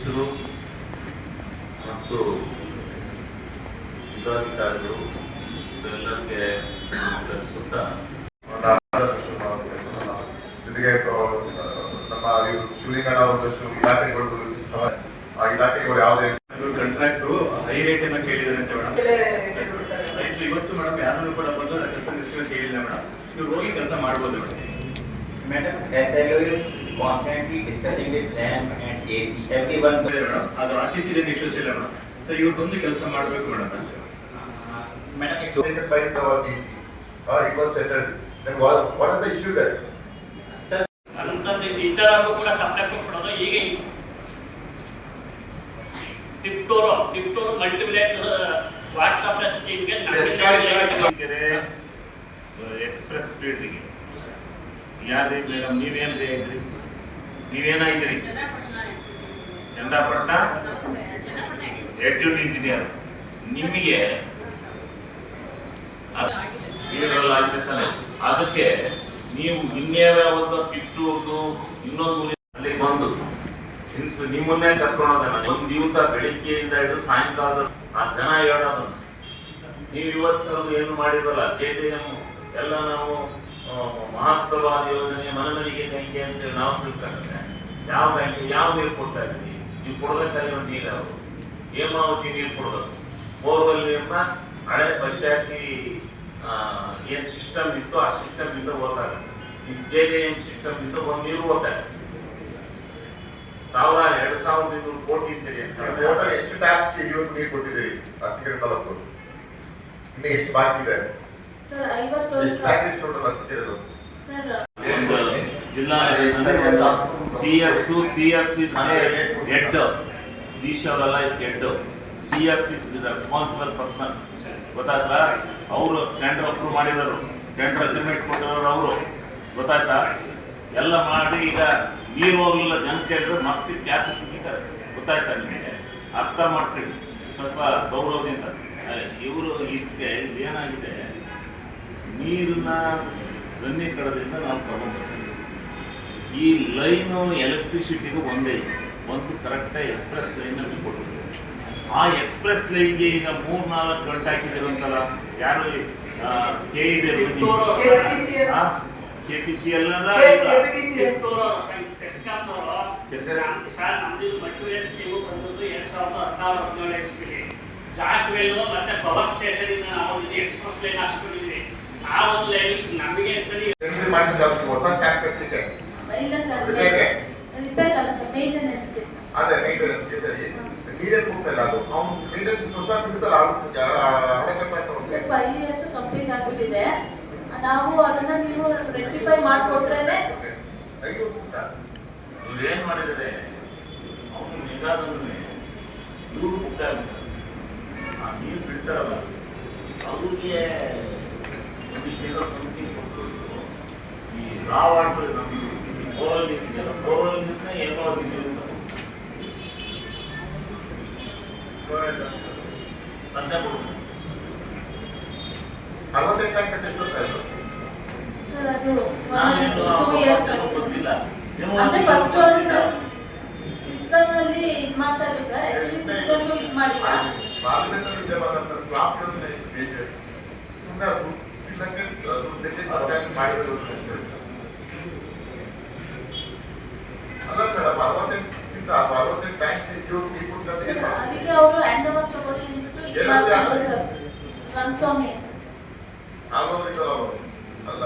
ಅಧ್ಯಕ್ಷರು ಮತ್ತು ಜಿಲ್ಲಾಧಿಕಾರಿಗಳು ಇದೆಲ್ಲರಿಗೆ ಸುತ್ತ ಜೊತೆಗೆ ನಮ್ಮ ಶಿವಲಿಂಗಣ್ಣ ಒಂದಷ್ಟು ಇಲಾಖೆಗಳು ಆ ಇಲಾಖೆಗಳು ಯಾವುದೇ ಕಾಂಟ್ರಾಕ್ಟರು ಹೈ ರೇಟ್ ಅನ್ನ ಕೇಳಿದ್ದಾರೆ ಅಂತ ಮೇಡಮ್. ಇವತ್ತು ಮೇಡಮ್ ಯಾರನ್ನು ಕೂಡ ಬಂದು ಕೆಲಸ ಕೇಳಿಲ್ಲ ಮೇಡಮ್. ಇವ್ರು ಹೋಗಿ ಕೆಲಸ ಮಾಡ್ಬೋದು Madam, SLO is constantly discussing with them and AC. Everyone. Madam ಅದು RTC ಇಶ್ಯೂಸ್ ಇಲ್ಲ ಮೇಡಮ್. ಸೊ ಇವ್ರು ಬಂದು ಕೆಲಸ ಮಾಡಬೇಕು ಮೇಡಮ್ ಅಷ್ಟೇ. Madam, it's taken by the DC or it was settled. Then what is the issue there? sir. ಅಂತಂದ್ರೆ ಇತರರು ಕೂಡ ಸಪ್ಲೈ ಕೊಡೋದು ಈಗ ಟಿಪ್ಟೋರ್ ಮಲ್ಟಿಪ್ಲೇಟ್ ವಾಟ್ಸ್ಆಪ್ ಸ್ಕೀಮ್ಗೆ ಎಕ್ಸ್ಪ್ರೆಸ್ ಫೀಲ್ಡ್ಗೆ ಯಾರೇ ಮೇಡಮ್ ನೀವೇನ್ರಿ ಇದ್ರಿ ನೀವೇನಾಗಿದ್ರಿ ಚಂದಾಪಟ್ಟಣ ಎಕ್ಸಿಕ್ಯೂಟಿವ್ ಇಂಜಿನಿಯರ್ ನಿಮಗೆ ಅದಕ್ಕೆ ನೀವು ಇನ್ಯಾವ್ಯಾವ ಕಿತ್ತೂರ್ದು ಇನ್ನೊಂದು ಅಲ್ಲಿ ಬಂದು ನಿಮ್ಮನ್ನೇ ಕರ್ಕೊಂಡೋದನ್ನ ಒಂದ್ ದಿವಸ ಬೆಳಿಗ್ಗೆಯಿಂದ ಹಿಡಿದು ಸಾಯಂಕಾಲ ಆ ಜನ ಹೇಳೋದನ್ನ ನೀವು ಇವತ್ತು ಏನು ಮಾಡಿರಲ್ಲ KJM ಎಲ್ಲ ನಾವು ಮಹತ್ವವಾದ ಯೋಜನೆ ಮನೆಮನೆಗೆ ಕೈಗೆ ಅಂತೇಳಿ ನಾವು ತಿಳ್ಕೊಂಡ್ರೆ ಯಾವ ಬ್ಯಾಂಕ್ ಯಾವ ನೀರು ಕೊಡ್ತಾ ಇದ್ದೀವಿ ನೀವು ಕೊಡ್ಬೇಕಾಗಿರೋ ನೀರು ಅವರು ಹೇಮಾವತಿ ನೀರು ಕೊಡ್ಬೇಕು. ಬೋರ್ವೆಲ್ ನೀರನ್ನ ಹಳೆ ಪಂಚಾಯತಿ ಏನ್ ಸಿಸ್ಟಮ್ ಇತ್ತು ಆ ಸಿಸ್ಟಮ್ ಇಂದ ಓದಾಗುತ್ತೆ. ಈಗ KJM ಸಿಸ್ಟಮ್ ಇಂದ ಒಂದ್ ನೀರು ಓದ್ತಾರೆ 2,500 ಕೋಟಿ ಅಂತೀರಿ ಟೋಟಲ್ ಎಷ್ಟು ಟ್ಯಾಕ್ಸ್ ನೀವು ಕೊಟ್ಟಿದ್ದೀರಿ ಅರ್ಚಕರ ತಾಲೂಕು ಇನ್ನು ಎಷ್ಟು ಬಾಕಿ ಇದೆ ಸರ್ 50 ಎಷ್ಟು ಪ್ಯಾಕೇಜ್ ಟೋಟಲ್ ಅರ್ಚಕರದು ಸರ್ ಜಿಲ್ಲಾ CSC ಹೆಡ್ ಜೀಶ್ ಅವರೆಲ್ಲ ಹೆಡ್ CSC ರೆಸ್ಪಾನ್ಸಿಬಲ್ ಪರ್ಸನ್ ಗೊತ್ತಾಯ್ತಾ. ಅವರು ಟೆಂಡರ್ ಅಪ್ರೂವ್ ಮಾಡಿರೋರು ಟೆಂಡರ್ ಅಗ್ರಿಮೆಂಟ್ ಕೊಟ್ಟಿರೋರು ಅವರು ಗೊತ್ತಾಯ್ತಾ. ಎಲ್ಲ ಮಾಡಿ ಈಗ ನೀರು ಹೋಗಲಿಲ್ಲ ಜನಕ್ಕೆ ಅಂದ್ರೆ ಮತ್ತೆ ಕ್ಯಾಪ್ ಸುಗಿತಾರೆ ಗೊತ್ತಾಯ್ತಾ. ನಿಮಗೆ ಅರ್ಥ ಮಾಡ್ಕೊಳ್ಳಿ ಸ್ವಲ್ಪ ಗೌರವದಿಂದ. ಇವರು ಇದಕ್ಕೆ ಏನಾಗಿದೆ ನೀರನ್ನ ಗನ್ನಿ ಕಡದಿಂದ ನಾವು ತಗೊಂಡ್ಬರ್ತೀವಿ. ಈ ಲೈನು ಎಲೆಕ್ಟ್ರಿಸಿಟಿಗೂ ಒಂದೇ ಒಂದು ಕರೆಕ್ಟಾಗಿ ಎಕ್ಸ್ಪ್ರೆಸ್ ಲೈನಲ್ಲಿ ಕೊಟ್ಟಿದ್ದೀವಿ. ಆ ಎಕ್ಸ್ಪ್ರೆಸ್ ಲೈನ್ಗೆ ಈಗ 3-4 ಗಂಟೆ ಹಾಕಿದಿರಂತಲ್ಲ ಯಾರು KPCL ಜಾಕ್ವೆಲ್ ಮತ್ತೆ ಪವರ್ ಸ್ಟೇಷನ್ ನಾವು ಎಕ್ಸ್ಪ್ರೆಸ್ ಲೈನ್ ಹಾಕ್ಸ್ಕೊಂಡಿದ್ವಿ. ಆ ಒಂದು ಲೈನ್ ನಮಗೆ ಇಲ್ಲ ಸರ್ ರಿಪೇರ್ ಅಲ್ಲ ಸರ್ ಮೇಂಟೆನೆನ್ಸ್ಗೆ ಅದೇ ಮೇಂಟೆನೆನ್ಸ್ಗೆ ಸರಿ ನೀರೇ ಹೋಗ್ತಾ ಇಲ್ಲ ಅದು ಅವ್ನು ಮೇಂಟೆನೆನ್ಸ್ ಹೊಸ ಬಿಡ್ತಾರ ಸರ್ 5 ಇಯರ್ಸ್ ಕಂಪ್ಲೀಟ್ ಆಗ್ಬಿಟ್ಟಿದೆ. ನಾವು ಅದನ್ನ ನೀವು ರೆಕ್ಟಿಫೈ ಮಾಡಿಕೊಟ್ರೇನೆ. ಇವ್ರು ಏನ್ ಮಾಡಿದರೆ ಅವನು ನಿಗಾದನ್ನೇ ಇವರು ಹೋಗ್ತಾರೆ ಆ ನೀರು ಬಿಡ್ತಾರಲ್ಲ ಅವ್ರಿಗೆ ಒಂದಿಷ್ಟೇನೋ ಸಮಿತಿ ಕೊಡ್ಸೋದು. ಈ ರಾ ವಾಟರ್ ನಮಗೆ ಬೋರಲ್ ನೀರಿದೆಯಲ್ಲ ಬೋರಲ್ ನೀರನ್ನ ಹೇಮಾವತಿ ನೀರು ಅಂತ ಕೊಡ್ತಾರೆ. 48 ಟ್ಯಾಂಕ್ ಕಟ್ಟಿಸ್ತಾರೆ ಸರ್ ಅದು ನಾನೇನು 2 ಇಯರ್ಸ್ ಗೊತ್ತಿಲ್ಲ. ಅಂದ್ರೆ ಫಸ್ಟ್ ಅವರು ಸರ್ ಸಿಸ್ಟಮ್ ನಲ್ಲಿ ಇದು ಮಾಡ್ತಾ ಇದ್ರು ಸರ್. ಆಕ್ಚುಲಿ ಸಿಸ್ಟಮ್ ಇದು ಮಾಡಿಲ್ಲ. ಪಾರ್ಲಿಮೆಂಟ್ ಅಲ್ಲಿ ಜವಾಬ್ದಾರ ಫ್ಲಾಪ್ ಯೋಜನೆ ಇದೆ ಸುಮ್ಮನೆ ಇದಕ್ಕೆ ದುಡ್ಡಿಗೆ ಸರ್ಕಾರ ಮಾಡಿದ್ರು ಅಲ್ಲ ಮೇಡಮ್ 68 ಟ್ಯಾಂಕ್ಸ್ ಅದಕ್ಕೆ ಅವರು ಹ್ಯಾಂಡ್ ಓವರ್ ತಗೊಳ್ಳಿ ಅಂದ್ಬಿಟ್ಟು ಇದು ಮಾಡ್ತಾರೆ ಸರ್. ರಂಗಸ್ವಾಮಿ ಅಲ್ಲ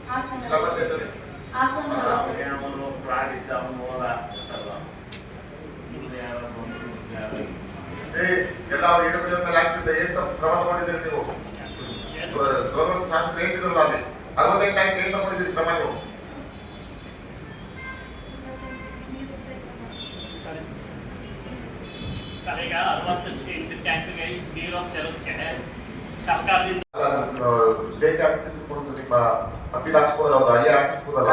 ಹಾಸನ ಲಭಚೇತನೆ ಹಾಸನ ಅವನು ಪ್ರಾಡಿಕ್ಟ್ ಅವನು ಹೋದ ಇಲ್ಲಿ ಯಾರೋ ಬಂದರು ಯಾರು ಎಲ್ಲ EWM ಮೇಲೆ ಆಗ್ತಿದ್ದೆ ಏನ್ ಕ್ರಮ ತಗೊಂಡಿದ್ದೀರಿ ನೀವು? ಗೌರ್ಮೆಂಟ್ ಶಾಸಕರು ಹೇಳ್ತಿದ್ರಲ್ಲ ಅಲ್ಲಿ 68 ಟ್ಯಾಂಕ್ ಏನ್ ತಗೊಂಡಿದ್ದೀರಿ ಕ್ರಮ ನೀವು? ಸರ್ ಈಗ 68 ಟ್ಯಾಂಕ್ಗೆ ನೀರು ಅಂತ ಇರುತ್ತೆ ಸರ್ಕಾರದಿಂದ ಸ್ಟೇಟ್ ಆಫೀಸ್ ಕೊಡೋದು ನಿಮ್ಮ ಅಪೀಲ್ ಹಾಕ್ಸ್ಬೋದಲ್ಲ ಅಲ್ಲಿ ಹಾಕ್ಸ್ಬೋದಲ್ಲ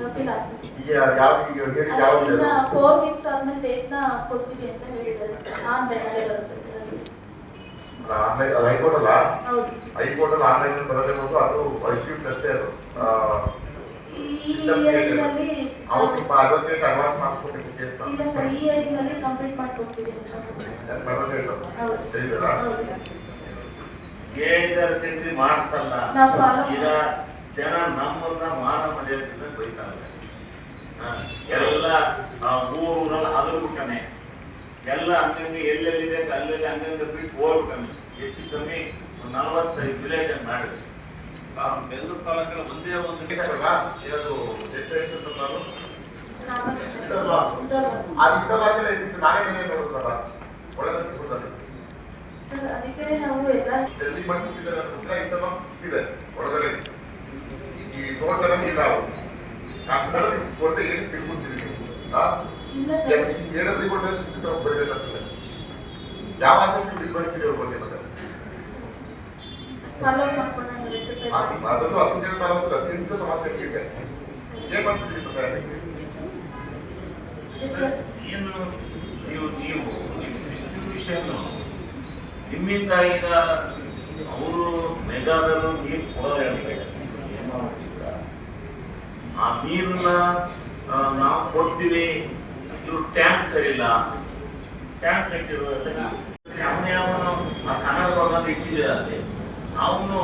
ಅಪೀಲ್ ಆಗ್ತದೆ. ಈಗ ಯಾವ ಹೇಳಿ ಯಾವ 4 ವೀಕ್ಸ್ ಆದ್ಮೇಲೆ ಡೇಟ್ ನ ಕೊಡ್ತೀವಿ ಅಂತ ಹೇಳಿದ್ದಾರೆ. ಆನ್ಲೈನ್ ಅಲ್ಲೇ ಬರುತ್ತೆ ಸರ್. ಆನ್ಲೈನ್ ಅದು ಹೈಕೋರ್ಟ್ ಅಲ್ಲ ಹೌದು ಹೈಕೋರ್ಟ್ ಅಲ್ಲಿ ಆನ್ಲೈನ್ ಬರೋದೇ ಒಂದು ಅದು ಇಶ್ಯೂ ಅಷ್ಟೇ ಅದು ಈ ಇಯರಿಂಗ್ ಅಲ್ಲಿ ಅವ್ರು ನಿಮ್ಮ ಅಡ್ವೊಕೇಟ್ ಅಡ್ವಾನ್ಸ್ ಮಾಡಿಸ್ಕೊಬೇಕು ಕೇಸ್ ಇಲ್ಲ ಸರ್, ಈ ಇಯರಿಂಗ್ ಅಲ್ಲಿ ಕಂಪ್ಲೀಟ್ ಮಾಡ್ಕೊಡ್ತೀವಿ ಅಂತ. ಹೌದು. ಹೇಳಿದಾರಾ? ಹೌದು. ಹೇಳಿದಾರೆ ತಿಂಡಿ ಮಾಡಿಸಲ್ಲ. ನಾವು follow ಈಗ ಜನ ನಮ್ಮನ್ನ ಮಾನ ಮರ್ಯಾದೆಯಿಂದ ಬೈತಾರೆ. ಎಲ್ಲ ಊರಲ್ಲಿ ಹಗಲ್ಬಿಟ್ಟಾನೆ, ಎಲ್ಲ ಹಂಗಂಗೆ ಎಲ್ಲೆಲ್ಲಿ ಬೇಕು ಅಲ್ಲೆಲ್ಲಿ ಹಂಗಂಗೆ ಬಿಟ್ಟು ಹೋಗ್ಬಿಟ್ಟಾನೆ. ಹೆಚ್ಚು ಕಮ್ಮಿ 45 ವಿಲೇಜ್ ಮಾಡಿದ್ವಿ. ಬೆಂಗಳೂರು ತಾಲೂಕಲ್ಲಿ ಒಂದೇ ಒಂದು ಏನದು ಡೆಕ್ಲರೇಷನ್ ನಾನು ಇಂಟರ್ಲಾಕ್. ಅದು ಇಂಟರ್ಲಾಕ್ ನಾನೇ ಮೇಲೆ ನೋಡಿದ್ರಲ್ಲ ಒಳಗೆ ಸಿಗ್ಬಿಡ್ತಾರೆ. ಸರ್, ಅದಕ್ಕೆ ನಾವು ಎಲ್ಲ ಡೆಲ್ಲಿ ಮಾಡ್ತಿದ್ದಾರೆ ಉತ್ತರ ಇಂಟರ್ಲಾಕ್ ಇದೆ ಒಳಗಡೆ. ಈ ಟೋಟಲ್ ಇಲ್ಲ ಅವರು ಕೊಟ್ಟೆ ಏನು ತಿಳ್ಕೊಳ್ತೀರಿ ನೀವು? ಇಲ್ಲ ಸರ್, ಏನಾದ್ರೂ ಕೊಟ್ಟರೆ ಸಿಸ್ಟಮ್ ಬರೀಬೇಕಾಗ್ತದೆ. ಯಾವ ಆಸಕ್ತಿ ಬಿಲ್ ಬರೀತೀರಿ ಅವ್ರ ಬಗ್ಗೆ ಮತ್ತೆ ಫಾಲೋ ಮಾಡ್ಕೊಂಡು rectify ಮಾಡಿ. ಅದನ್ನು ಆಕ್ಸಿಜನ್ ಮಾಡೋದು ಅತ್ಯಂತ ಸಮಸ್ಯೆ ಇದೆ. ಏನ್ ಮಾಡ್ತಿದ್ದೀರಿ ಸರ್? ಇದೆ ಸರ್. ಏನು ನೀವು ನಿಮ್ಮ ಡಿಸ್ಟ್ರಿಬ್ಯೂಷನ್ ನಿಮ್ಮಿಂದ ಈಗ ಅವರು ಮೆಗಾದರು ನೀರು ಕೊಡೋರು ಹೇಳ್ತಾರೆ. ಆ ನೀರನ್ನ ನಾವು ಕೊಡ್ತೀವಿ, ಇವ್ರು ಟ್ಯಾಂಕ್ ಸರಿಯಿಲ್ಲ, ಟ್ಯಾಂಕ್ ಕಟ್ಟಿರೋದು ಯಾವನು ಆ ಕನ್ನಡ ಇಟ್ಟಿದ್ದೀರ ಅಲ್ಲಿ ಅವನು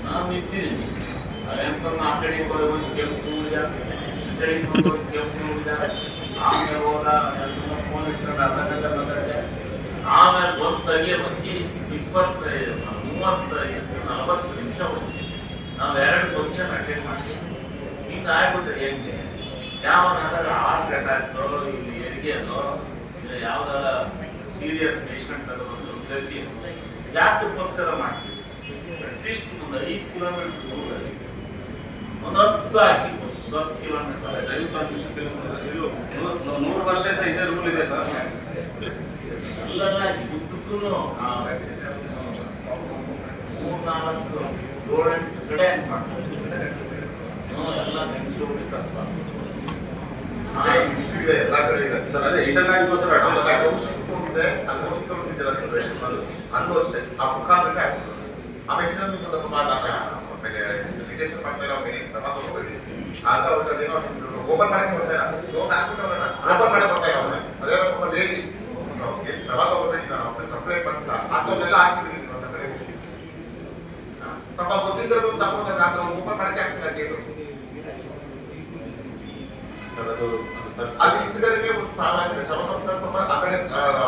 ನಾನು ಇಟ್ಟಿದ್ದೀನಿ. ಅದೇಂತ ಆ ಕಡೆ ಒಂದು ಕೆಂಪು ನೋಡಿದ, ಈ ಕಡೆ ಒಂದು ಕೆಂಪು ನೋಡಿದ, ಆಮೇಲೆ ಹೋದ ಫೋನ್ ಇಟ್ಕೊಂಡು ಅರ್ಧ ಗಂಟೆ ಮಾತಾಡಿದೆ. ಆಮೇಲೆ ಬಂದಾಗೆ ಬಂದು 25, 35, 40 ನಿಮಿಷ ಬಂದು ನಾವು 2 ಫಂಕ್ಷನ್ ಅಟೆಂಡ್ ಮಾಡ್ತೀವಿ. ಹಿಂಗೆ ಆಗ್ಬಿಟ್ರೆ ಹೆಂಗೆ? ಯಾವನಾದ್ರೂ ಹಾರ್ಟ್ ಅಟ್ಯಾಕ್ಟೋ ಇಲ್ಲಿ ಹೆರಿಗೆನೋ ಇಲ್ಲ ಯಾವ್ದಾರ ಸೀರಿಯಸ್ ಪೇಷಂಟ್ ಅದು ಗತಿ ಯಾತಕ್ಕೋಸ್ಕರ ಮಾಡ್ತೀವಿ? ಅಟ್ಲೀಸ್ಟ್ ಒಂದು 5 ಕಿಲೋಮೀಟರ್ ದೂರದಲ್ಲಿ ಒಂದು 10 ಹಾಕಿ 10 ಕಿಲೋಮೀಟರ್ ರೈಲ್ವೆ ಕಾರ್ಪೊರೇಷನ್ ತಿಳಿಸ್ತದೆ ಸರ್. ಇದು 100 ವರ್ಷದಿಂದ ಇದೇ ರೂಲ್ ಇದೆ ಸರ್. ಎಲ್ಲೆಲ್ಲ ಉದ್ದಕ್ಕೂ 3-4-7 ಕಡೆ ಮಾಡ್ತಾರೆ. ಎಲ್ಲ ನೆನೆಸಿ ಹೋಗಿ ಕಷ್ಟ. ಇಶ್ಯೂ ಇದೆ ಎಲ್ಲ ಕಡೆ ಇದೆ ಸರ್ ಅದೇ ಇಂಟರ್ನೆಟ್ಗೋಸ್ಕರ ಹೋಗಿದೆ. ಅದು ಹೋಗಿದ್ದೀರ ಅಂದು ಅಷ್ಟೇ ಆ ಮುಖಾಂತರ ಆಗ್ತದೆ. ಆಮೇಲೆ ಇನ್ನೊಂದು ಸ್ವಲ್ಪ ಆಮೇಲೆ ಅಪ್ಲಿಕೇಶನ್ ಮಾಡ್ತಾ ಇರೋ ಕ್ರಮ ತಗೋಬೇಡಿ. ಆಗ ಅವ್ರಿಗೆ ಓಪನ್ ಮಾಡಕ್ಕೆ ಬರ್ತಾ ಇಲ್ಲ, ಲೋನ್ ಹಾಕ್ಬಿಟ್ಟವ್ರನ್ನ ಓಪನ್ ಮಾಡಕ್ಕೆ ಬರ್ತಾ ಇಲ್ಲ ಅವ್ರನ್ನ. ಅದೇ ನಮ್ಮ ಲೇಡಿ ಏನು ಕ್ರಮ ತಗೋಬೇಡಿ, ನಾನು ಕಂಪ್ಲೇಂಟ್ ಮಾಡ್ತಿಲ್ಲ ಅಂಥವ್ರೆಲ್ಲ ಹಾಕಿದ್ದೀನಿ ನೀವು ಅಂತ ಕಡೆ ಪಾಪ ಗೊತ್ತಿದ್ದದು ತಗೊಂಡಾಗ ಅಂತ ಓಪನ್ ಮಾಡಕ್ಕೆ ಆಗ್ತಿಲ್ಲ ಗೇಟು. ಸರ್ ಅದು ಸರ್ ಅದು ಹಿಂದ್ಗಡೆಗೆ ಒಂದು ಸಾವಾಗಿದೆ. ಶವ ಸಂಸ್ಕಾರ ಪಾಪ ಆ ಕಡೆ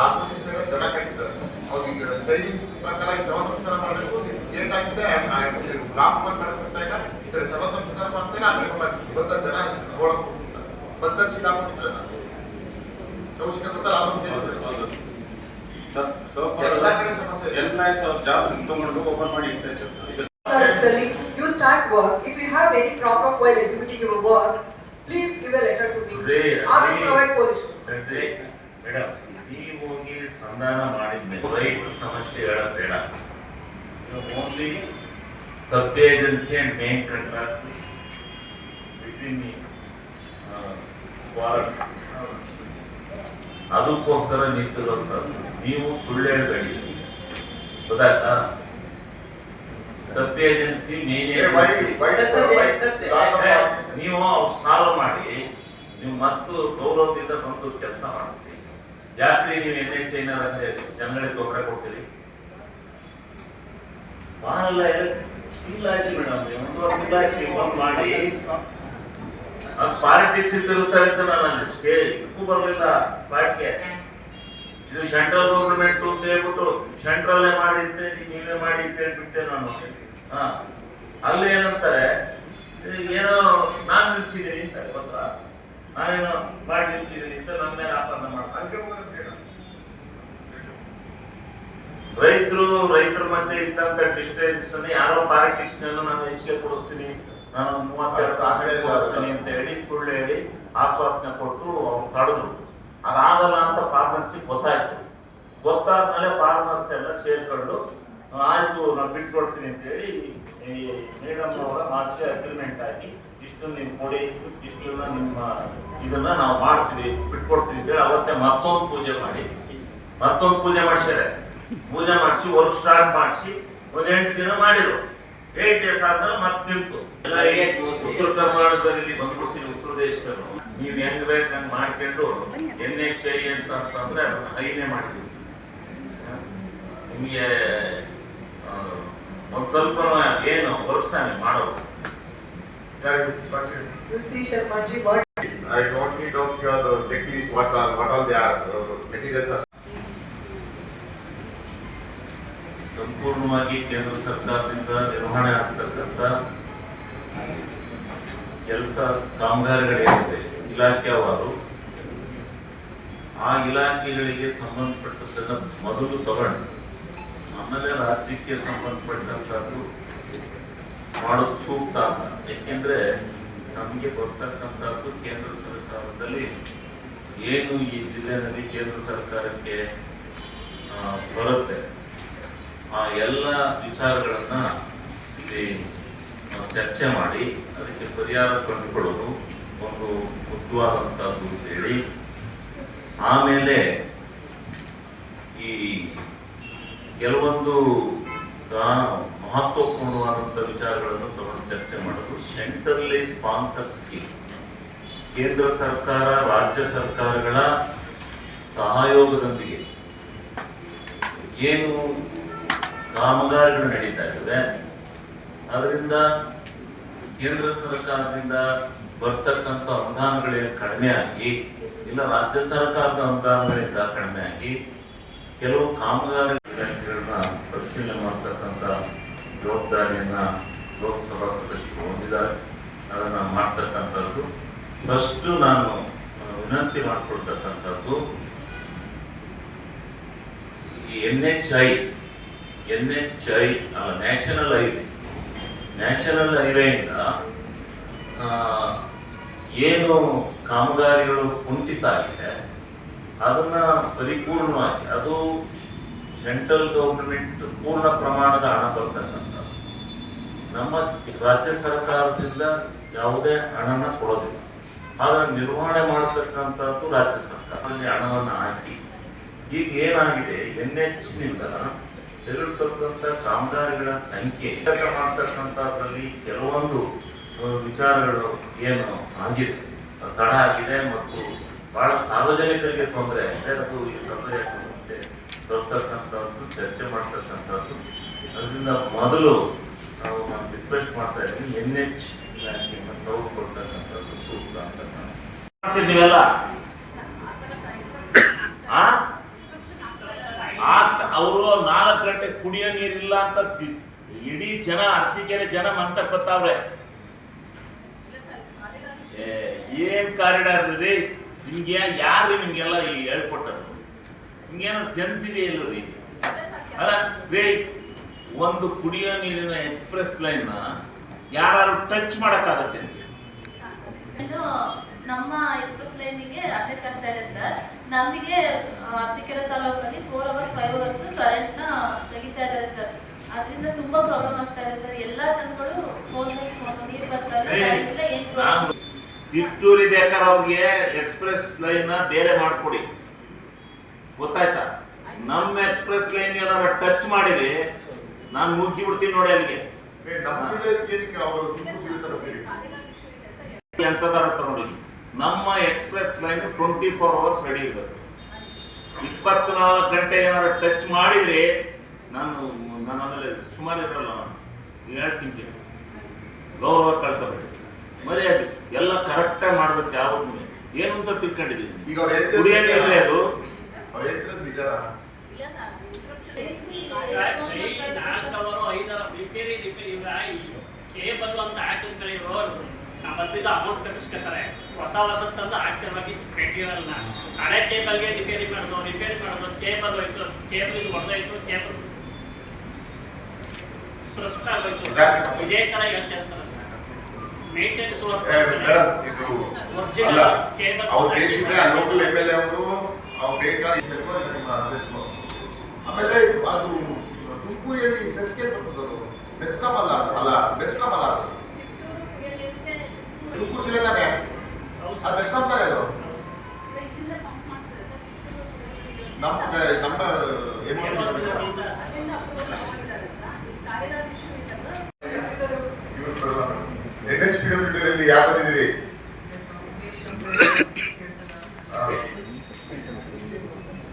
ಆಪೋಸಿಟ್ ಜನ ಕಾಯ್ತಿದ್ದಾರೆ. ಅವ್ರಿಗೆ ಟೈಮಿಂಗ್ ಪ್ರಕಾರ ಈ ಶವ ಸಂಸ್ಕಾರ ಮಾಡಬೇಕು. ಏನಾಗಿದೆ ರಾಮಕುಮಾರ್ ಮಾಡಕ್ ಬರ್ತಾ ಇಲ್ಲ, ಈ ಕಡೆ ಶವ ಸಂಸ್ಕಾರ ಮಾಡ್ತೇನೆ, ಆ ಕಡೆ ಬಂದ ಜನ ಓಡಕ್ ಬಂದ ಸಿಕ್ಕಾಕೊಂಡಿದ್ದಾರೆ. ಕೌಶಿಕ ಗೊತ್ತ ಎಲ್ಲ ಕಡೆ ಸಮಸ್ಯೆ ಇದೆ. ಎಂಪ್ಲಾಯೀಸ್ ಅವ್ರ ಜಾಬ್ ತಗೊಂಡು ಓಪನ್ ಮಾಡಿ ಅಂತ ಇದೆ sir. Personally, you start work. If you have any problem while executing your work, please give a letter to me. I will provide police. Madam, ನೀವು ಹೋಗಿ ಸಂಧಾನ ಮಾಡಿದ್ಮೇಲೆ ರೈತರ ಸಮಸ್ಯೆ ಹೇಳೋದು ಬೇಡ. Only sub agency and main contract between forest ಅದಕ್ಕೋಸ್ಕರ ನಿಂತಿರೋಂಥದ್ದು. ನೀವು ಸುಳ್ಳು ಹೇಳ್ಬೇಡಿ, ಗೊತ್ತಾಯ್ತಾ? ಸಬ್ ಏಜೆನ್ಸಿ ಮೇನ್ ನೀವು ಅವ್ರು ಸಾಲ್ವ್ ಮಾಡಿ ನೀವು ಮತ್ತು ಗೌರವದಿಂದ ಬಂದು ಕೆಲಸ ಮಾಡಿಸ್ತೀವಿ. ಯಾಕ್ರಿ ನೀವು NHI ಜಂಗಳಿ ತೊಂದರೆ ಕೊಡ್ತೀರಿ? ಮಾಡಲ್ಲ ಇಲ್ಲ ಹಾಕಿ ಮೇಡಮ್, 1 ವರ್ಷ ಹಾಕಿ ಬಂದ್ ಮಾಡಿ ಅದು ಪಾಲಿಟಿಕ್ಸ್ ಇದ್ದಿರುತ್ತಾರೆ ಅಂತ ನಾನು ಇದಕ್ಕೂ ಬರಲಿಲ್ಲ ಸ್ಪಾಟ್ಗೆ. ಇದು ಸೆಂಟ್ರಲ್ ಗೌರ್ಮೆಂಟ್ ಅಂತ ಹೇಳ್ಬಿಟ್ಟು ಸೆಂಟ್ರಲ್ಲೇ ಮಾಡಿದ್ದೆ, ನೀವೇ ಮಾಡಿ ಅಂತ ಹೇಳ್ಬಿಟ್ಟೆ ನಾನು. ಅಲ್ಲಿ ಏನಂತಾರೆ, ಏನೋ ನಾನು ನಿಲ್ಸಿದ್ದೀನಿ ಅಂತ ಗೊತ್ತಾ, ನಾನೇನೋ ಮಾಡಿ ನಿಲ್ಸಿದ್ದೀನಿ ಅಂತ ನನ್ನ ಮೇಲೆ ಆಪಾದನೆ ಮಾಡ್ತಾರೆ. ರೈತರ ಮಧ್ಯೆ ಇದ್ದಂತ ಡಿಸ್ಟೆನ್ಸ್ ಯಾರೋ ಪಾಲಿಟಿಕ್ಸ್ ನಾನು ಹೆಚ್ಚಿಗೆ ಕೊಡಿಸ್ತೀನಿ, ನಾನು 32% ಕೊಡಿಸ್ತೀನಿ ಅಂತ ಹೇಳಿ ಸುಳ್ಳು ಹೇಳಿ ಆಶ್ವಾಸನೆ ಕೊಟ್ಟು ಅವ್ರು ತಡೆದ್ರು. ಅದಾಗಲ್ಲ ಅಂತ ಫಾರ್ಮರ್ಸಿಗೆ ಗೊತ್ತಾಯ್ತು. ಗೊತ್ತಾದ್ಮೇಲೆ ಫಾರ್ಮರ್ಸ್ ಎಲ್ಲ ಸೇರ್ಕೊಂಡು ಆಯ್ತು ನಾನು ಬಿಟ್ಕೊಡ್ತೀನಿ ಅಂತ ಹೇಳಿ ಮೇಡಮ್ ಅವರ ಮಾತಿಗೆ ಅಗ್ರಿಮೆಂಟ್ ಹಾಕಿ ಇಷ್ಟು ನೀವು ಕೊಡಿ, ಇಷ್ಟನ್ನ ನಿಮ್ಮ ಇದನ್ನ ನಾವು ಮಾಡ್ತೀವಿ, ಬಿಟ್ಕೊಡ್ತೀವಿ ಅಂತ ಹೇಳಿ ಅವತ್ತೇ ಮತ್ತೊಂದು ಪೂಜೆ ಮಾಡಿಸ್ಯಾರೆ. ಪೂಜೆ ಮಾಡಿಸಿ ವರ್ಕ್ ಸ್ಟಾರ್ಟ್ ಮಾಡಿಸಿ 1 8 ದಿನ ಮಾಡಿದ್ರು. 8 days ಆದ್ಮೇಲೆ ಮತ್ತೆ ನಿಲ್ತು. ಎಲ್ಲ ಈ ಉತ್ತರ ಕರ್ನಾಟಕದಲ್ಲಿ ಬಂದ್ಬಿಡ್ತೀನಿ, ಉತ್ತರ ದೇಶದವರು ನೀವ್ ಹೆಂಗ್ ಬೇಕು ಹಂಗ್ ಮಾಡ್ಕೊಂಡು NHI ಅಂತಂದ್ರೆ ಅದನ್ನ ಹೈನೇ ಮಾಡಿದ್ವಿ. ನಿಮ್ಗೆ ಒಂದ್ ಸ್ವಲ್ಪ ಏನು ವರ್ಷ ಮಾಡೋದು. You see, Sharmaji, what I don't need of your checklist, what all they are, materials are. ಸಂಪೂರ್ಣವಾಗಿ ಕೇಂದ್ರ ಸರ್ಕಾರದಿಂದ ನಿರ್ವಹಣೆ ಆಗ್ತಕ್ಕಂಥ ಕೆಲಸ ಕಾಮಗಾರಿಗಳೇನಿದೆ ಇಲಾಖೆವಾರು, ಆ ಇಲಾಖೆಗಳಿಗೆ ಸಂಬಂಧಪಟ್ಟದನ್ನ ಮೊದಲು ತಗೊಂಡು ಆಮೇಲೆ ರಾಜ್ಯಕ್ಕೆ ಸಂಬಂಧಪಟ್ಟಂಥದ್ದು ಮಾಡೋದು ಸೂಕ್ತ ಅಲ್ಲ. ಏಕೆಂದ್ರೆ ನಮಗೆ ಬರ್ತಕ್ಕಂಥದ್ದು ಕೇಂದ್ರ ಸರ್ಕಾರದಲ್ಲಿ ಏನು ಈ ಜಿಲ್ಲೆಯಲ್ಲಿ ಕೇಂದ್ರ ಸರ್ಕಾರಕ್ಕೆ ಬರುತ್ತೆ ಆ ಎಲ್ಲ ವಿಚಾರಗಳನ್ನ ಇಲ್ಲಿ ಚರ್ಚೆ ಮಾಡಿ ಅದಕ್ಕೆ ಪರಿಹಾರ ಕಂಡುಕೊಳ್ಳೋದು ಒಂದು ಮುಖ್ಯವಾದಂಥದ್ದು ಅಂತ ಹೇಳಿ, ಆಮೇಲೆ ಈ ಕೆಲವೊಂದು ಮಹತ್ವಪೂರ್ಣವಾದಂಥ ವಿಚಾರಗಳನ್ನು ತಗೊಂಡು ಚರ್ಚೆ ಮಾಡೋದು. ಸೆಂಟ್ರಲಿ ಸ್ಪಾನ್ಸರ್ ಸ್ಕೀಮ್, ಕೇಂದ್ರ ಸರ್ಕಾರ ರಾಜ್ಯ ಸರ್ಕಾರಗಳ ಸಹಯೋಗದೊಂದಿಗೆ ಏನು ಕಾಮಗಾರಿಗಳು ನಡೀತಾ ಇವೆ, ಅದರಿಂದ ಕೇಂದ್ರ ಸರ್ಕಾರದಿಂದ ಬರ್ತಕ್ಕಂಥ ಅನುದಾನಗಳೇನು ಕಡಿಮೆ ಆಗಿ ಇಲ್ಲ ರಾಜ್ಯ ಸರ್ಕಾರದ ಅನುದಾನಗಳಿಂದ ಕಡಿಮೆ ಆಗಿ ಕೆಲವು ಕಾಮಗಾರಿಗಳನ್ನ ಪರಿಶೀಲನೆ ಮಾಡ್ತಕ್ಕಂಥ ಜವಾಬ್ದಾರಿಯನ್ನ ಲೋಕಸಭಾ ಸದಸ್ಯರು ಹೊಂದಿದ್ದಾರೆ. ಅದನ್ನ ಮಾಡ್ತಕ್ಕಂಥದ್ದು ಫಸ್ಟ್ ನಾನು ವಿನಂತಿ ಮಾಡಿಕೊಳ್ತಕ್ಕಂಥದ್ದು, ಈ NHI ಅಲ್ಲ, ನ್ಯಾಷನಲ್ ಹೈವೇಯಿಂದ ಏನು ಕಾಮಗಾರಿಗಳು ಕುಂಠಿತ ಆಗಿದೆ ಅದನ್ನ ಪರಿಪೂರ್ಣವಾಗಿ, ಅದು ಸೆಂಟ್ರಲ್ ಗವರ್ನಮೆಂಟ್ ಪೂರ್ಣ ಪ್ರಮಾಣದ ಹಣ ಬರ್ತಕ್ಕಂಥದ್ದು, ನಮ್ಮ ರಾಜ್ಯ ಸರ್ಕಾರದಿಂದ ಯಾವುದೇ ಹಣನ ಕೊಡೋದಿಲ್ಲ. ಆದ್ರೆ ನಿರ್ವಹಣೆ ಮಾಡತಕ್ಕಂಥದ್ದು ರಾಜ್ಯ ಸರ್ಕಾರದಲ್ಲಿ ಹಣವನ್ನು ಹಾಕಿ ಈಗ ಏನಾಗಿದೆ, NHನಿಂದ ತೆರಳತಕ್ಕಂಥ ಕಾಮಗಾರಿಗಳ ಸಂಖ್ಯೆ ಮಾಡ್ತಕ್ಕಂಥದ್ರಲ್ಲಿ ಕೆಲವೊಂದು ವಿಚಾರಗಳು ಏನು ಆಗಿದೆ, ತಡ ಆಗಿದೆ ಮತ್ತು ಬಹಳ ಸಾರ್ವಜನಿಕರಿಗೆ ತೊಂದರೆ ಆಗಿದೆ. ಅದು ಈ ಸಭೆಯ ಮುಂದೆ ತರ್ತಕ್ಕಂಥದ್ದು, ಚರ್ಚೆ ಮಾಡ್ತಕ್ಕಂಥದ್ದು. ಅದರಿಂದ ಮೊದಲು ನಾವು ನಾನು ರಿಕ್ವೆಸ್ಟ್ ಮಾಡ್ತಾ ಇದ್ದೀನಿ, NH ಇಲಾಖೆಯನ್ನು ತೆಗೆದುಕೊಳ್ತಕ್ಕಂಥದ್ದು ಸೂಕ್ತ ಅಂತ. ನೀವೆಲ್ಲ ಅವರು 4 ಗಂಟೆ ಕುಡಿಯೋ ನೀರಿಲ್ಲ ಅಂತ ಇಡೀ ಜನ ಅರಸೀಕೆರೆ ಜನ ಮಂತಕ್ ಬರ್ತಾವ್ರೆ. ಏನ್ ಕಾರಿಡಾರ್ ರೀ ನಿಮ್ಗೆ? ಯಾರು ನಿಮ್ಗೆಲ್ಲ ಹೇಳ್ಕೊಟ್ಟರು? ನಿಮ್ಗೇನೋ ಸೆನ್ಸ್ ಇದೆ ಇಲ್ಲ ರೀ? ಅಲ್ಲ ರೀ, ಒಂದು ಕುಡಿಯೋ ನೀರಿನ ಎಕ್ಸ್ಪ್ರೆಸ್ ಲೈನ್ ಯಾರು ಟಚ್ ಮಾಡಕ್ಕಾಗತ್ತೆ? ನಮ್ಮ ಎಕ್ಸ್ಪ್ರೆಸ್ ಲೈನಿಗೆ ಅಟ್ಯಾಚ್ ಆಗ್ತಾ ಇದೆ ಸರ್. ನಮಗೆ ಅರಸೀಕೆರೆ ತಾಲೂಕಲ್ಲಿ 4 hours 5 hours ಕರೆಂಟ್ ನ ತೆಗಿತಾ ಇದ್ದಾರೆ ಸರ್. ಅದರಿಂದ ತುಂಬಾ ಪ್ರಾಬ್ಲಮ್ ಆಗ್ತಾ ಇದೆ ಸರ್. ಎಲ್ಲಾ ಜನಗಳು ಫೋನ್ ನೀರು ಬರ್ತಾ ಇಲ್ಲ, ಏನ್ ಪ್ರಾಬ್ಲಮ್? ತಿತ್ತೂರಿ ಬೇಕಾದ್ರೆ ಅವ್ರಿಗೆ ಎಕ್ಸ್ಪ್ರೆಸ್ ಲೈನ್ ಬೇರೆ ಮಾಡ್ಕೊಡಿ, ಗೊತ್ತಾಯ್ತಾ? ನಮ್ಮ ಎಕ್ಸ್ಪ್ರೆಸ್ ಲೈನ್ ಏನಾರ ಟಚ್ ಮಾಡಿರಿ ನಾನು ಮುಗ್ಗಿ ಬಿಡ್ತೀನಿ ನೋಡಿ ಅಲ್ಲಿಗೆ. ಎಂತದಾರ ನೋಡಿ, ನಮ್ಮ ಎಕ್ಸ್ಪ್ರೆಸ್ ಲೈನ್ 24 hours ರೆಡಿ ಇರಬೇಕು. 24 ಗಂಟೆ ಏನಾರ ಟಚ್ ಮಾಡಿದ್ರೆ ನನ್ನ ಆಮೇಲೆ ಸುಮಾರು ಇರಲ್ಲ, ನಾನು ಹೇಳ್ತೀನಿ, ಗೌರವ ಕಳ್ಕೊಬೇಡಿ, ಮರ್ಯಾದೆ ಎಲ್ಲ ಕರೆಕ್ಟಾಗಿ ಮಾಡ್ಬೇಕು. ಯಾವತ್ತೂ ಏನು ಅಂತ ತಿಳ್ಕೊಂಡಿದ್ದೀನಿ. ಕುಡಿಯೋ ನೀರೇ ಅದು. ಕೇಬಲ್ ಅಂತ ಹಾಕಿದ್ರೆ ನಾವು ಬಂದಿದ್ದ ಅಮೌಂಟ್ ಕಟ್ಟಿಸ್ಕೊತಾರೆ. ಹೊಸ ತಂದು ಹಾಕ್ತಿರ್ಬೇಕು ಮೆಟೀರಿಯಲ್ನ. ಹಳೆ ಕೇಬಲ್ಗೆ ರಿಪೇರಿ ಮಾಡೋದು ಕೇಬಲ್ ಹೋಯ್ತು, ಕೇಬಲ್ ಇದು ಹೊಡೆದೋಯ್ತು, ಕೇಬಲ್ ಪ್ರಶ್ನೆ ಆಗೋಯ್ತು. ಇದೇ ತರ ಹೇಳ್ತಿರ್ತಾರೆ ಸರ್. ಮೇಂಟೆನೆನ್ಸ್ ಆಮೇಲೆ ಅದು ತುಮಕೂರಿಯಲ್ಲಿ ಬೆಸ್ಕೇಲ್ ಬರ್ತದೆ, ಅದು ಬೆಸ್ಕಾಮ್ ಅಲ್ಲ ತುಮಕೂರು ಜಿಲ್ಲೆ ತಾನೆ, ಅದು ಬೆಸ್ಕಾಮ್ ತಾನೆ. ಅದು ನಮ್ಮ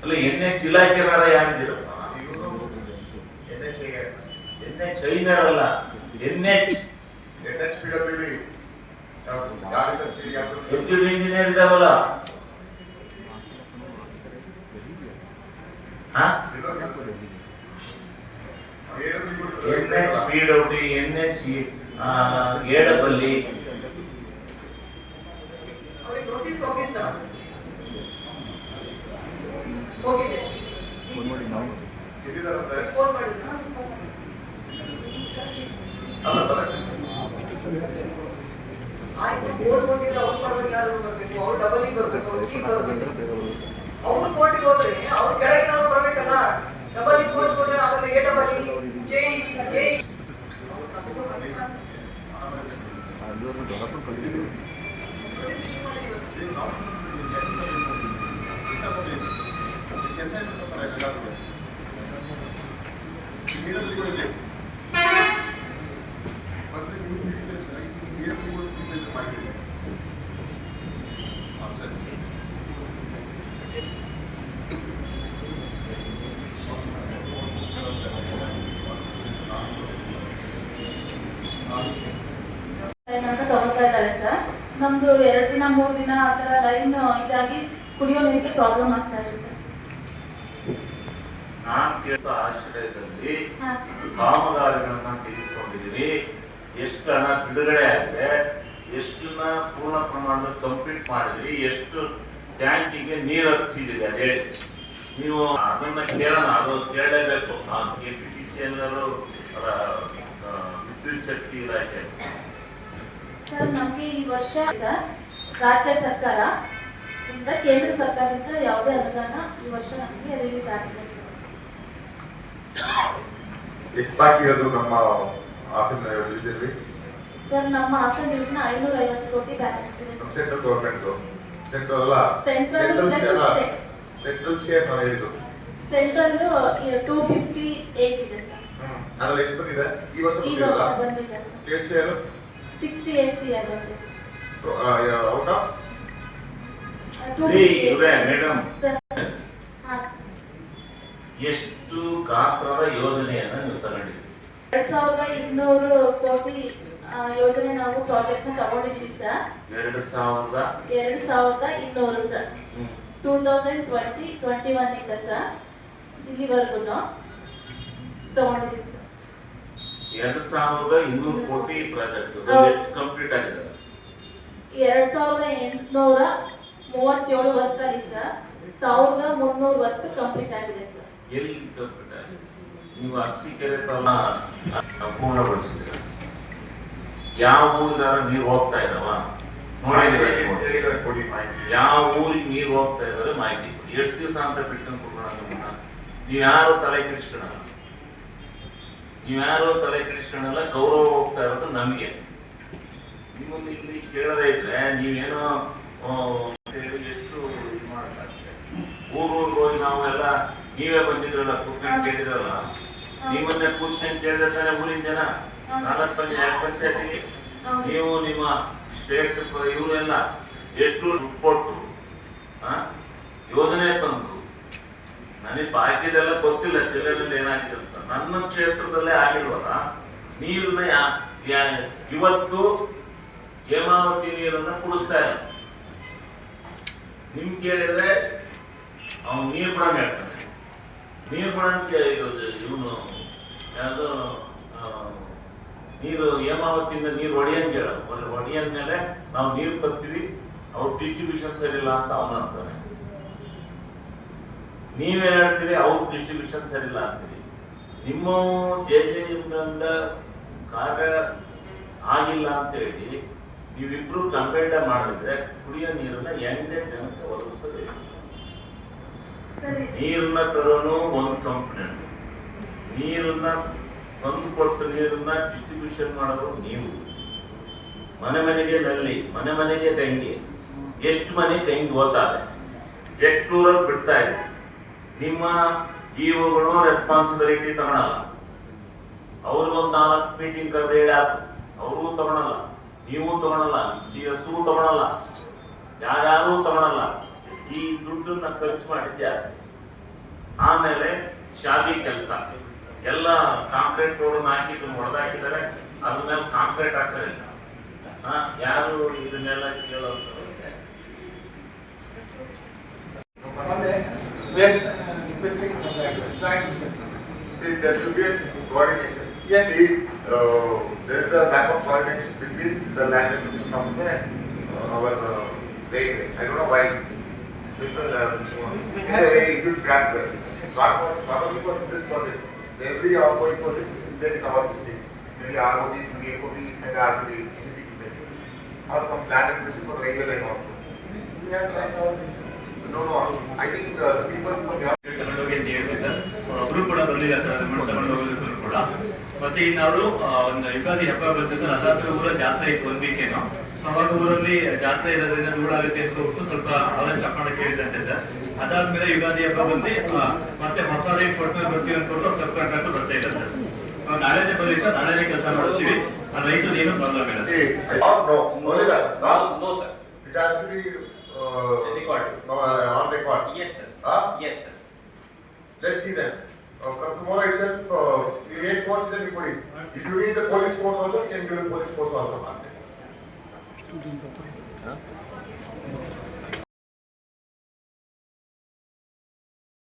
ಅಲ್ಲ NH ಇಲಾಖೆದಾರ ಯಾರಿದ್ದೀರಪ್ಪ? ಇವರು NH ಐನರಲ್ಲ, NH NHPWD ಎಕ್ಸಿಕ್ಯೂಟಿವ್ ಇಂಜಿನಿಯರ್ ಇದಾವಲ್ಲ. NHPWD, NH ಏಡಬಲ್ಲಿ ಅವ್ರಿಗೆ ನೋಟಿಸ್ ಹೋಗಿದ್ದ ಹೋಗಿದೆ ಫೋನ್ ಮಾಡಿದ್ರಾ ಆಯ್ತು ಬೋರ್ಡ್ ಹೋಗಿದ್ರೆ ಅವ್ರ ಪರವಾಗಿ ಯಾರು ಬರ್ಬೇಕು, ಅವ್ರು ಡಬಲ್ ಬರ್ಬೇಕು, ಅವ್ರು ಟೀಮ್ ಬರ್ಬೇಕು. ಅವ್ರು ಕೋರ್ಟಿಗೆ ಹೋದ್ರೆ ಅವ್ರ ಕೆಳಗಿನ ಅವ್ರು ಬರ್ಬೇಕಲ್ಲ. ಡಬಲ್ ಕೋರ್ಟ್ ಹೋದ್ರೆ ಆಗುತ್ತೆ ಎ ಡಬಲ್ ಜೆ ಅಂತ ತಗೋತಾ ಇದ್ದಾರೆ ಸರ್. ನಮ್ದು 2 ದಿನ 3 ದಿನ ಆ ಥರ ಲೈನ್ ಇದಾಗಿ ಕುಡಿಯೋ ನೀರಿಗೆ ಪ್ರಾಬ್ಲಮ್ ಆಗ್ತಾ ಇದೆ ಸರ್. ನಾನು ಕೇಳಿದ ಆಶ್ರಯದಲ್ಲಿ ಹಾಂ ಸರ್. ಕಾಮಗಾರಿಗಳನ್ನ ತೆಗೆದುಕೊಂಡಿದ್ದೀರಿ, ಎಷ್ಟು ಹಣ ಬಿಡುಗಡೆ ಆಗಿದೆ, ಎಷ್ಟನ್ನ ಪೂರ್ಣ ಪ್ರಮಾಣದಲ್ಲಿ ಕಂಪ್ಲೀಟ್ ಮಾಡಿದ್ರಿ, ಎಷ್ಟು ಟ್ಯಾಂಕಿಗೆ ನೀರು ಹರಿಸಿದಿರಿ ಅದು ಹೇಳಿ. ನೀವು ಅದನ್ನ ಕೇಳೋಣ, ಅದು ಕೇಳಲೇಬೇಕು. KPTC ಎಲ್ಲರೂ ವಿದ್ಯುತ್ ಶಕ್ತಿ ಇಲಾಖೆ ಸರ್ ನಮಗೆ ಈ ವರ್ಷ ಸರ್ ರಾಜ್ಯ ಸರ್ಕಾರ ಇಂದ ಕೇಂದ್ರ ಸರ್ಕಾರದಿಂದ ಯಾವುದೇ ಅನುದಾನ ಈ ವರ್ಷ ನಮಗೆ ರಿಲೀಸ್ ಆಗಿದೆ ಸರ್. ಎಷ್ಟು ಬಾಕಿ ಇರೋದು ನಮ್ಮ ಆಫೀಸ್ನಲ್ಲಿ? ಸರ್ ನಮ್ಮ ಹಾಸನ ಡಿವಿಷನ್ 550 ಕೋಟಿ ಬ್ಯಾಲೆನ್ಸ್ ಇದೆ ಸರ್. ಸೆಂಟ್ರಲ್ ಗೌರ್ಮೆಂಟ್ ಸೆಂಟ್ರಲ್ ಅಲ್ಲ, ಸೆಂಟ್ರಲ್ ಸೆಂಟ್ರಲ್ ಶೇರ್ ನಾವು ಹೇಳಿದ್ದು ಸೆಂಟ್ರಲ್ 258 ಇದೆ ಸರ್. ಅದ್ರಲ್ಲಿ ಎಷ್ಟು ಬಂದಿದೆ ಈ ವರ್ಷ? ಈ ವರ್ಷ ಬಂದಿದೆ ಸರ್. ಸ್ಟೇಟ್ ಶೇರ್ 68 CR ಬಂದಿದೆ sir. Out of madam sir ಹಾಂ ಸರ್. ಎಷ್ಟು ಗಾತ್ರದ ಯೋಜನೆಯನ್ನ ನೀವು ತಗೊಂಡಿದ್ದೀರಿ? 2200 ಕೋಟಿ ಯೋಜನೆ ನಾವು ಪ್ರಾಜೆಕ್ಟ್ ನ ತಗೊಂಡಿದೀವಿ ಸರ್. 2200 ಸರ್. 2020-21 ಇಂದ ಸರ್ ಇಲ್ಲಿವರೆಗೂ ತಗೊಂಡಿದೀವಿ ಸರ್. 2200 ಕೋಟಿ ಪ್ರಾಜೆಕ್ಟ್ ಎಷ್ಟು ಕಂಪ್ಲೀಟ್ ಆಗಿದೆ? 2837 ವರ್ಕ್ ಅಲ್ಲಿ ಸರ್ 1300 ವರ್ಕ್ಸ್ ಕಂಪ್ಲೀಟ್ ಆಗಿದೆ ಸರ್. ಎಲ್ಲಿ ಕಂಪ್ಲೀಟ್ ಆಗಿದೆ? ನೀವು ಅರಸೀಕೆರೆ ತಾಲೂಕನ್ನ ಪೂರ್ಣಗೊಳಿಸಿದ್ದೀರ. ಯಾವ ಊರಿಗಾರ ನೀರು ಹೋಗ್ತಾ ಇದಾವ ನೋಡಿದ್ರೆ ಕೊಡಿ ಮಾಹಿತಿ. ಯಾವ ಊರಿಗೆ ನೀರು ಹೋಗ್ತಾ ಇದಾರೆ ಮಾಹಿತಿ ಕೊಡಿ. ಎಷ್ಟು ದಿವಸ ಅಂತ ಬಿಟ್ಕೊಂಡು ಕೊಡೋಣ ನಿಮ್ಮನ್ನ? ನೀವ್ಯಾರು ತಲೆ ಕೆಡಿಸ್ಕೊಳಲ್ಲ, ನೀವ್ಯಾರು ತಲೆ ಕೆಡಿಸ್ಕೊಳಲ್ಲ. ಗೌರವ ಹೋಗ್ತಾ ಇರೋದು ನಮ್ಗೆ. ನಿಮ್ಮನ್ನು ಇಲ್ಲಿ ಕೇಳದೇ ಇದ್ರೆ ನೀವೇನೋ ಹೇಳಿ ಎಷ್ಟು ಇದು ಮಾಡಕ್ಕಾಗ್ತದೆ. ಊರಿಗೆ ಹೋಗಿ ನಾವು ಎಲ್ಲ ನೀವೇ ಬಂದಿದ್ರಲ್ಲ, ಕೂತ್ಕೊಂಡು ಕೇಳಿದ್ರಲ್ಲ, ನಿಮ್ಮನ್ನೇ ಕೂತ್ಕೊಂಡು ಕೇಳಿದ್ರೆ ತಾನೇ ಊರಿನ ಜನ 4 ಪಂಚಾಯತಿಗೆ ನೀವು ನಿಮ್ಮ ಸ್ಟೇಟ್ ಇವರೆಲ್ಲ ಎಷ್ಟು ದುಡ್ಡು ಕೊಟ್ಟು ಯೋಜನೆ ತಂದು ನನಗೆ ಬಾಕಿದೆಲ್ಲ ಗೊತ್ತಿಲ್ಲ ಜಿಲ್ಲೆಯಲ್ಲಿ ಏನಾಗಿದೆ ಅಂತ. ನನ್ನ ಕ್ಷೇತ್ರದಲ್ಲೇ ಆಗಿಲ್ವಲ್ಲ ನೀರನ್ನ ಇವತ್ತು ಹೇಮಾವತಿ ನೀರನ್ನ ಕುಡಿಸ್ತಾ ಇಲ್ಲ. ನಿಮ್ ಕೇಳಿದ್ರೆ ಅವನು ನೀರ್ ಬಿಡಂಗ ಹೇಳ್ತಾನೆ. ನೀರ್ ಬಿಡಂಗೆ ಇವನು ಯಾವ್ದೋ ನೀರು ಹೇಮಾವತಿಯಿಂದ ನೀರು ಒಡೆಯಂಗೆ ಒಡೆಯನ್ ಮೇಲೆ ನಾವು ನೀರು ತರ್ತೀವಿ, ಅವ್ರ ಡಿಸ್ಟ್ರಿಬ್ಯೂಷನ್ ಸರಿ ಇಲ್ಲ ಅಂತ ಅವನ ಅಂತಾನೆ. ನೀವೇ ಹೇಳ್ತೀರಿ ಅವ್ರ ಡಿಸ್ಟ್ರಿಬ್ಯೂಷನ್ ಸರಿ ಇಲ್ಲ ಅಂತೀರಿ. ನಿಮ್ಮ ಜೆಜೆಯಿಂದ ಕಾರ್ಯ ಆಗಿಲ್ಲ ಅಂತ ಹೇಳಿ ನೀವಿಬ್ರು ಕಂಪ್ಲೇಂಟ್ ಮಾಡಿದ್ರೆ ಕುಡಿಯೋ ನೀರನ್ನ ಎಂದೇ ಜನಕ್ಕೆ ಒದಗಿಸೋದೇ. ನೀರನ್ನ ತರೋನು ಒಂದು ಕಂಪ್ಲೇಂಟ್, ನೀರನ್ನ ತಂದು ಕೊಟ್ಟು ನೀರನ್ನ ಡಿಸ್ಟ್ರಿಬ್ಯೂಷನ್ ಮಾಡೋದು ನೀವು. ಮನೆ ಮನೆಗೆ ನಲ್ಲಿ, ಮನೆ ಮನೆಗೆ ತೆಂಗಿ, ಎಷ್ಟು ಮನೆ ತೆಂಗಿ ಹೋಗ್ತಾರೆ, ಎಷ್ಟು ಊರಲ್ಲಿ ಬಿಡ್ತಾ ಇದೆ. ನಿಮ್ಮ ಇವುಗಳು ರೆಸ್ಪಾನ್ಸಿಬಿಲಿಟಿ ತಗೊಳಲ್ಲ. ಅವ್ರಿಗೊಂದು 4 ಮೀಟಿಂಗ್ ಕರೆದು ಹೇಳಿ ಆಯ್ತು, ಅವ್ರಿಗೂ ತಗೊಳಲ್ಲ, ನೀವು ತಗೊಳಲ್ಲ, CS ತಗೊಳಲ್ಲ, ಯಾರ್ಯಾರು ತಗೊಳಲ್ಲ. ಈ ದುಡ್ಡನ್ನ ಖರ್ಚು ಮಾಡಿದ್ದೆ ಆಮೇಲೆ ಶಾದಿ ಕೆಲಸ ಎಲ್ಲ ಕಾಂಕ್ರೀಟ್ ರೋಡ್ ಹಾಕಿದ್ದು ಹೊಡೆದಾಕಿದ್ದಾರೆ, ಅದ್ರ ಮೇಲೆ ಕಾಂಕ್ರೀಟ್ ಹಾಕಲಿಲ್ಲ. ಯಾರು ಇದನ್ನೆಲ್ಲ ಕೇಳೋದು? There should be a coordination. Yes. See, there is a lack of coordination between the land acquisition officer and our railway. I don't know why. People We in have a very good grant there. Not only for this project, every ongoing project which is there in our district, maybe ROD, AOB, and RBD, anything is there. Or some land acquisition for railway line also. We are trying all this. No, I think the people from your ತಗೊಂಡೋಗಿ ಅಂತ ಹೇಳಿದ್ವಿ sir. ಒಬ್ರು ಕೂಡ ಬರ್ಲಿಲ್ಲ sir, ತಗೊಂಡು ಹೋಗೋದಕ್ಕೂ ಕೂಡ. ಮತ್ತೆ ಇನ್ನು ಅವರು ಒಂದು ಯುಗಾದಿ ಹಬ್ಬ ಬರುತ್ತೆ ಸರ್, ಅದಾದ್ಮೇಲೆ ಊರ ಜಾತ್ರೆ ಇತ್ತು ಒಂದ್ ವೀಕೇನು. ಅವಾಗ ಊರಲ್ಲಿ ಜಾತ್ರೆ ಇರೋದ್ರಿಂದ ಊರಾಗುತ್ತೆ ಅಂತ ಸ್ವಲ್ಪ ಅವರನ್ನು ತಗೊಂಡು ಕೇಳಿದಂತೆ ಸರ್. ಅದಾದ್ಮೇಲೆ ಯುಗಾದಿ ಹಬ್ಬ ಬಂದು ಮತ್ತೆ ಹೊಸ ರೇಟ್ ಕೊಟ್ಟು ಬರ್ತೀವಿ ಅನ್ಕೊಂಡು ಸ್ವಲ್ಪ ಕಾಂಟ್ರಾಕ್ಟ್ ಬರ್ತಾ ಇಲ್ಲ ಸರ್. ನಾಳೆನೇ ಬರಲಿ ಸರ್, ನಾಳೆನೇ ಕೆಲಸ ಮಾಡ್ತೀವಿ. ರೈತರು ಏನು ಪ್ರಾಬ್ಲಮ್ ಇಲ್ಲ sir. no, only that. No, no, sir. It has to be Record. On record. Yes, sir. Huh? Yes, sir. Let's see then. From tomorrow itself, we need force, then we put it. If you need the police force also, we can give the police force also.